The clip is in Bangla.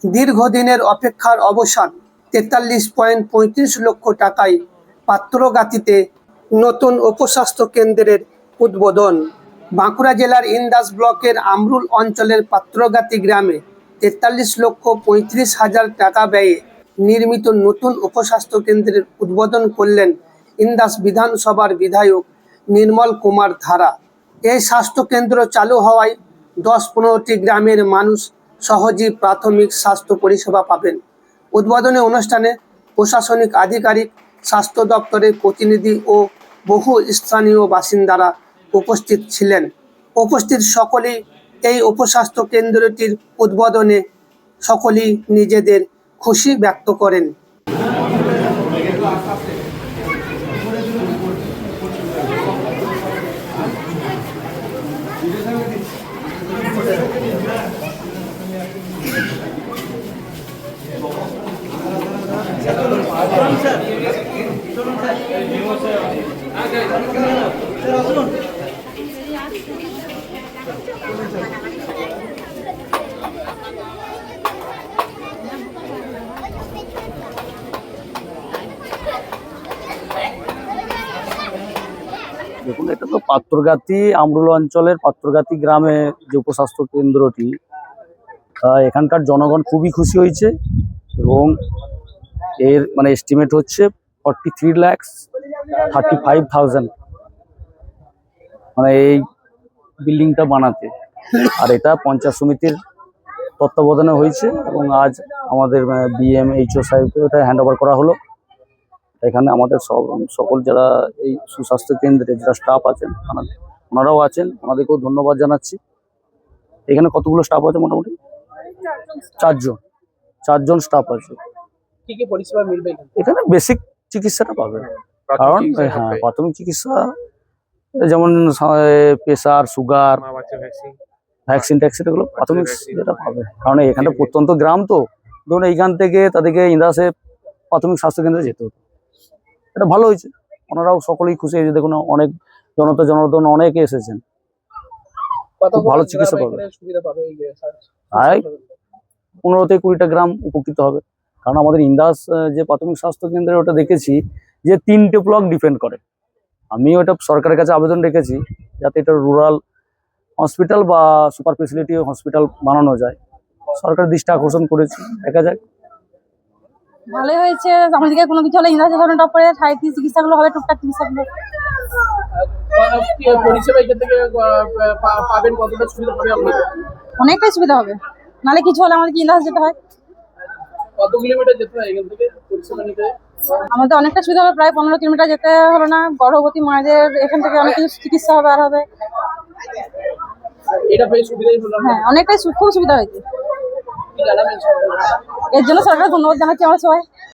দীর্ঘদিনের অপেক্ষার অবসান। 43.35 লক্ষ টাকায় পাত্রগাতিতে নতুন উপস্বাস্থ্য কেন্দ্রের উদ্বোধন। বাঁকুড়া জেলার ইন্দাস ব্লকের আমরুল অঞ্চলের পাত্রগাতি গ্রামে 43,35,000 টাকা ব্যয়ে নির্মিত নতুন উপস্বাস্থ্য কেন্দ্রের উদ্বোধন করলেন ইন্দাস বিধানসভার বিধায়ক নির্মল কুমার ধারা। এই স্বাস্থ্যকেন্দ্র চালু হওয়ায় 10-15টি গ্রামের মানুষ সহজেই প্রাথমিক স্বাস্থ্য পরিষেবা পাবেন। উদ্বোধনী অনুষ্ঠানে প্রশাসনিক আধিকারিক, স্বাস্থ্য দপ্তরের প্রতিনিধি ও বহু স্থানীয় বাসিন্দারা উপস্থিত ছিলেন। উপস্থিত সকলেই এই উপস্বাস্থ্য কেন্দ্রটির উদ্বোধনে সকলেই নিজেদের খুশি ব্যক্ত করেন। দেখুন, এটা তো পাত্রগাতি আমরুল অঞ্চলের পাত্রগাতি গ্রামে যে উপস্বাস্থ্য কেন্দ্রটি, এখানকার জনগণ খুবই খুশি হয়েছে এবং এর এস্টিমেট হচ্ছে 43,35,000 এই বিল্ডিংটা বানাতে। আর এটা পঞ্চায়েত সমিতির তত্ত্বাবধানে হয়েছে এবং আজ আমাদের বিএম এইচও সাহেবকে এটা হ্যান্ড ওভার করা হলো। এখানে আমাদের সকল যারা এই সুস্বাস্থ্য কেন্দ্রে যারা স্টাফ আছেন ওনারাও আছেন, ওনাদেরকেও ধন্যবাদ জানাচ্ছি। এখানে কতগুলো স্টাফ আছে? মোটামুটি চারজন স্টাফ আছে। কি কি পরিষেবা মিলবে এখানে? বেসিক চিকিৎসাটা পাবে, কারণ হ্যাঁ, প্রাথমিক চিকিৎসা যেমন প্রেসার, সুগার, ভ্যাকসিন এগুলো প্রাথমিক যেটা পাবে। কারণ এখানে প্রত্যন্ত গ্রাম, তো ধরুন এইখান থেকে তাদেরকে ইন্দাসে প্রাথমিক স্বাস্থ্য কেন্দ্রে যেতে হতো। এটা ভালো হয়েছে, ওনারাও সকলেই খুশি হয়েছে। দেখুন, অনেক জনার্দন অনেকে এসেছেন, ভালো চিকিৎসা পাবে। প্রায় 15-20টা গ্রাম উপকৃত হবে। কারণ আমাদের ইন্দাস যে প্রাথমিক স্বাস্থ্য কেন্দ্রে ওটা দেখেছি যে 3টে ব্লক ডিপেন্ড করে। আমি ওটা সরকারের কাছে আবেদন রেখেছি যাতে এটা রুরাল হসপিটাল বা সুপার স্পেশালিটি হসপিটাল বানানো যায়। সরকার দৃষ্টি আকর্ষণ করেছে, দেখা যাক। ভালোই হয়েছে। আমাদেরকে কোনো কিছু হলে ইন্দাস ধরনের টপ করে সাহিত্যিক চিকিৎসাগুলো হবে, টুকটাক চিকিৎসাগুলো। পরিষেবা এখান থেকে পাবেন, কতটা সুবিধা হবে আপনাদের? অনেকটাই সুবিধা হবে, নাহলে কিছু হলে আমাদেরকে ইন্দাস যেতে হয়। কত কিলোমিটার যেতে হয় এখান থেকে পরিষেবা নিতে? আমাদের অনেকটা সুবিধা হবে, প্রায় 15 কিলোমিটার যেতে হলো না। গর্ভবতী মায়েদের এখান থেকে অনেক কিছু চিকিৎসা হবে আর হবে। এটা বেশ সুবিধাই হলো। হ্যাঁ, অনেকটাই খুব সুবিধা হয়েছে। কি জানাবেন? এর জন্য সরকার ধন্যবাদ জানাচ্ছি আমরা সবাই।